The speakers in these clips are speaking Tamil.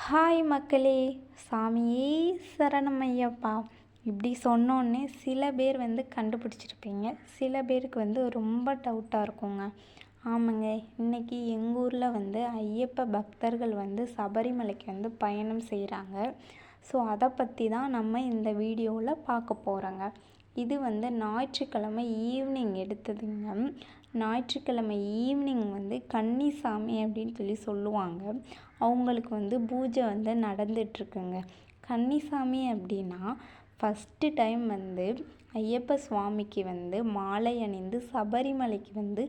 ஹாய் மக்களே, சாமியே சரணம் ஐயப்பா. இப்படி சொன்னோன்னே சில பேர் கண்டுபிடிச்சிருப்பீங்க, சில பேருக்கு ரொம்ப டவுட்டாக இருக்குங்க. ஆமாங்க, இன்றைக்கி எங்கள் ஊரில் ஐயப்ப பக்தர்கள் சபரிமலைக்கு பயணம் செய்கிறாங்க. ஸோ அதை பற்றி தான் நம்ம இந்த வீடியோவில் பார்க்க போகிறோங்க. இது ஞாயிற்றுக்கிழமை ஈவினிங் எடுத்ததுங்க. ஞாயிற்றுக்கிழமை ஈவினிங் கன்னிசாமி அப்படின்னு சொல்லி சொல்லுவாங்க. அவங்களுக்கு பூஜை நடந்துட்டுருக்குங்க. கன்னிசாமி அப்படின்னா ஃபஸ்ட்டு டைம் ஐயப்ப சுவாமிக்கு மாலை அணிந்து சபரிமலைக்கு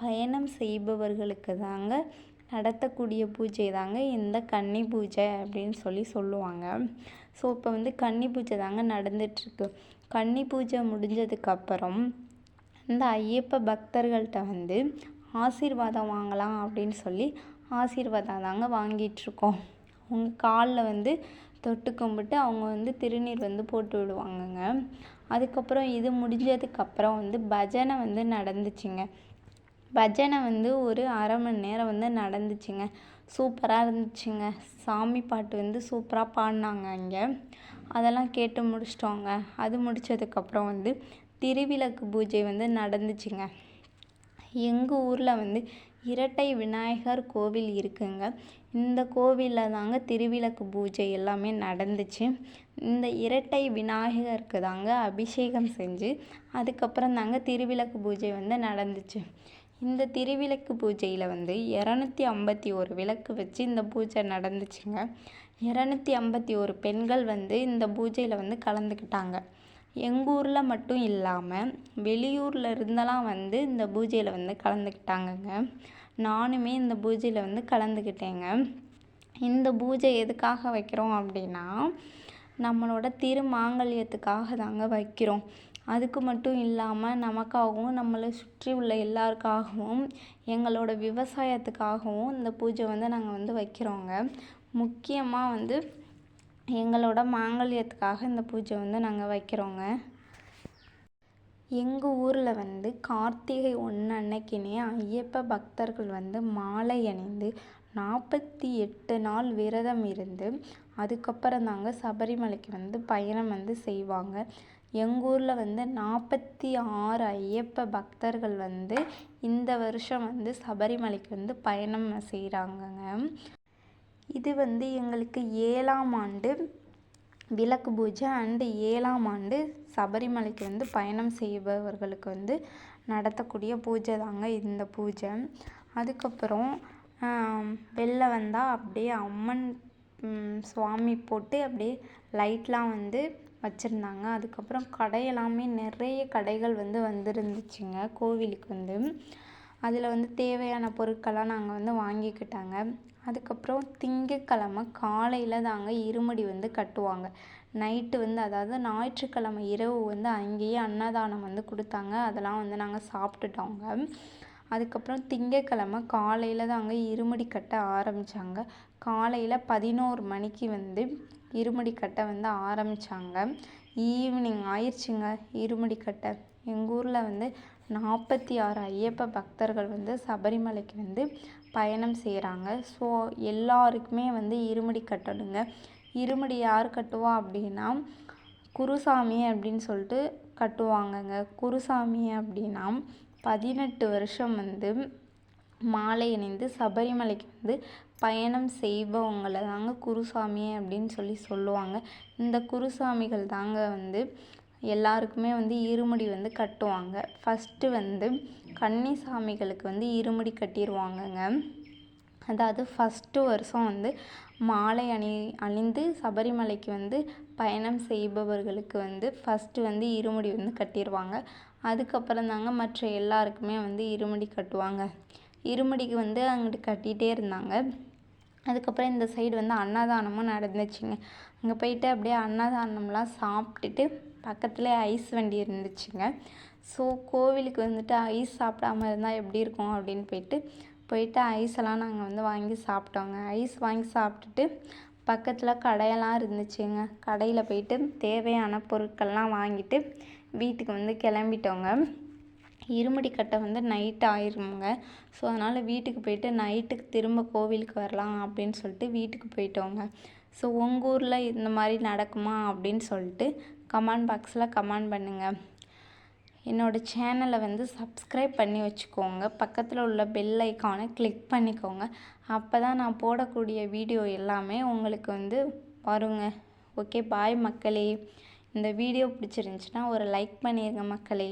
பயணம் செய்பவர்களுக்கு தாங்க நடத்தக்கூடிய பூஜை தாங்க இந்த கன்னி பூஜை அப்படின்னு சொல்லி சொல்லுவாங்க. ஸோ இப்போ கன்னி பூஜை தாங்க நடந்துட்டுருக்கு. கன்னி பூஜை முடிஞ்சதுக்கப்புறம் இந்த ஐயப்ப பக்தர்கள்ட்ட ஆசீர்வாதம் வாங்கலாம் அப்படின்னு சொல்லி ஆசீர்வாதம் தாங்க வாங்கிட்டுருக்கோம். அவங்க காலில் தொட்டு கும்பிட்டு அவங்க திருநீர் போட்டு விடுவாங்கங்க. அதுக்கப்புறம் இது முடிஞ்சதுக்கப்புறம் பஜனை நடந்துச்சுங்க. பஜனை ஒரு அரை மணி நேரம் நடந்துச்சுங்க. சூப்பராக இருந்துச்சுங்க. சாமி பாட்டு சூப்பராக பாடினாங்க அங்கே. அதெல்லாம் கேட்டு முடிச்சிட்டோங்க. அது முடித்ததுக்கப்புறம் திருவிளக்கு பூஜை நடந்துச்சுங்க. எங்கள் ஊரில் இரட்டை விநாயகர் கோவில் இருக்குங்க. இந்த கோவிலில் தாங்க திருவிளக்கு பூஜை எல்லாமே நடந்துச்சு. இந்த இரட்டை விநாயகருக்கு தாங்க அபிஷேகம் செஞ்சு அதுக்கப்புறம் தாங்க திருவிளக்கு பூஜை நடந்துச்சு. இந்த திருவிளக்கு பூஜையில் 251 விளக்கு வச்சு இந்த பூஜை நடந்துச்சுங்க. 251 பெண்கள் இந்த பூஜையில் கலந்துக்கிட்டாங்க. எங்கள் ஊரில் மட்டும் இல்லாமல் வெளியூரில் இருந்தெல்லாம் இந்த பூஜையில் கலந்துக்கிட்டாங்கங்க. நானுமே இந்த பூஜையில் கலந்துக்கிட்டேங்க. இந்த பூஜை எதுக்காக வைக்கிறோம் அப்படின்னா நம்மளோட திருமாங்கல்யத்துக்காக தாங்க வைக்கிறோம். அதுக்கு மட்டும் இல்லாமல் நமக்காகவும் நம்மளை சுற்றி உள்ள எல்லாருக்காகவும் எங்களோட விவசாயத்துக்காகவும் இந்த பூஜை நாங்கள் வைக்கிறோங்க. முக்கியமாக எங்களோட மாங்கல்யத்துக்காக இந்த பூஜை நாங்கள் வைக்கிறோங்க. எங்கள் ஊரில் கார்த்திகை 1 அன்னைக்கினே ஐயப்ப பக்தர்கள் மாலை அணிந்து 48 நாள் விரதம் இருந்து அதுக்கப்புறம் தாங்க சபரிமலைக்கு பயணம் செய்வாங்க. எங்கள் ஊரில் 46 ஐயப்ப பக்தர்கள் இந்த வருஷம் சபரிமலைக்கு பயணம் செய்கிறாங்கங்க. இது எங்களுக்கு 7ஆம் ஆண்டு விளக்கு பூஜை அண்டு 7ஆம் ஆண்டு சபரிமலைக்கு பயணம் செய்பவர்களுக்கு நடத்தக்கூடிய பூஜை தாங்க இந்த பூஜை. அதுக்கப்புறம் வெளில வந்தால் அப்படியே அம்மன் சுவாமி போட்டு அப்படியே லைட்லாம் வச்சுருந்தாங்க. அதுக்கப்புறம் கடையெல்லாமே நிறைய கடைகள் வந்துருந்துச்சுங்க கோவிலுக்கு. அதில் தேவையான பொருட்கள்லாம் நாங்கள் வாங்கிக்கிட்டாங்க. அதுக்கப்புறம் திங்கட்கிழமை காலையில் தாங்க இருமுடி கட்டுவாங்க. நைட்டு அதாவது ஞாயிற்றுக்கிழமை இரவு அங்கேயே அன்னதானம் கொடுத்தாங்க. அதெல்லாம் நாங்கள் சாப்பிட்டுட்டோங்க. அதுக்கப்புறம் திங்கட்கிழமை காலையில் தாங்க இருமுடி கட்ட ஆரம்பித்தாங்க. காலையில் 11 மணிக்கு இருமுடி கட்ட ஆரம்பித்தாங்க. ஈவினிங் ஆயிடுச்சுங்க இருமுடி கட்ட. எங்கள் ஊரில் 46 ஐயப்ப பக்தர்கள் சபரிமலைக்கு பயணம் செய்கிறாங்க. ஸோ எல்லாருக்குமே இருமுடி கட்டணுங்க. இருமுடி யார் கட்டுவா அப்படின்னா குருசாமி அப்படின்னு சொல்லிட்டு கட்டுவாங்கங்க. குருசாமி அப்படின்னா 18 வருஷம் மாலை அணிந்து சபரிமலைக்கு பயணம் செய்பவங்களை தாங்க குருசாமி அப்படின்னு சொல்லி சொல்லுவாங்க. இந்த குருசாமிகள் தாங்க எல்லாருக்குமே இருமுடி கட்டுவாங்க. ஃபஸ்ட்டு கன்னிசாமிகளுக்கு இருமுடி கட்டிடுவாங்கங்க. அதாவது ஃபஸ்ட்டு வருஷம் மாலை அணிந்து சபரிமலைக்கு பயணம் செய்பவர்களுக்கு ஃபஸ்ட்டு இருமுடி கட்டிடுவாங்க. அதுக்கப்புறம் தாங்க மற்ற எல்லாருக்குமே இருமுடி கட்டுவாங்க. இருமுடிக்கு அங்கிட்டு கட்டிகிட்டே இருந்தாங்க. அதுக்கப்புறம் இந்த சைடு அன்னதானமும் நடந்துச்சுங்க. அங்கே போயிட்டு அப்படியே அன்னதானம்லாம் சாப்பிட்டுட்டு பக்கத்தில் ஐஸ் வண்டி இருந்துச்சுங்க. ஸோ கோவிலுக்கு ஐஸ் சாப்பிடாம இருந்தால் எப்படி இருக்கும் அப்படின்னு போயிட்டு ஐஸெல்லாம் நாங்கள் வாங்கி சாப்பிட்டோங்க. ஐஸ் வாங்கி சாப்பிட்டுட்டு பக்கத்தில் கடையெல்லாம் இருந்துச்சுங்க. கடையில் போயிட்டு தேவையான பொருட்கள்லாம் வாங்கிட்டு வீட்டுக்கு கிளம்பிட்டோங்க. இருமுடிக்கட்டை வந்து நைட் ஆயிருமுங்க. ஸோ அதனால் வீட்டுக்கு போயிட்டு நைட்டுக்கு திரும்ப கோவிலுக்கு வரலாம் அப்படின்னு சொல்லிட்டு வீட்டுக்கு போயிட்டோங்க. ஸோ உங்கள் ஊரில் இந்த மாதிரி நடக்குமா அப்படின்னு சொல்லிட்டு கமெண்ட் பாக்ஸில் கமெண்ட் பண்ணுங்கள். என்னோடய சேனலை வந்து சப்ஸ்கிரைப் பண்ணி வச்சுக்கோங்க. பக்கத்தில் உள்ள பெல் ஐக்கானை கிளிக் பண்ணிக்கோங்க. அப்போ தான் நான் போடக்கூடிய வீடியோ எல்லாமே உங்களுக்கு வந்து வருங்க. ஓகே, பாய் மக்களே. இந்த வீடியோ பிடிச்சிருந்துச்சின்னா ஒரு லைக் பண்ணிடுங்க மக்களே.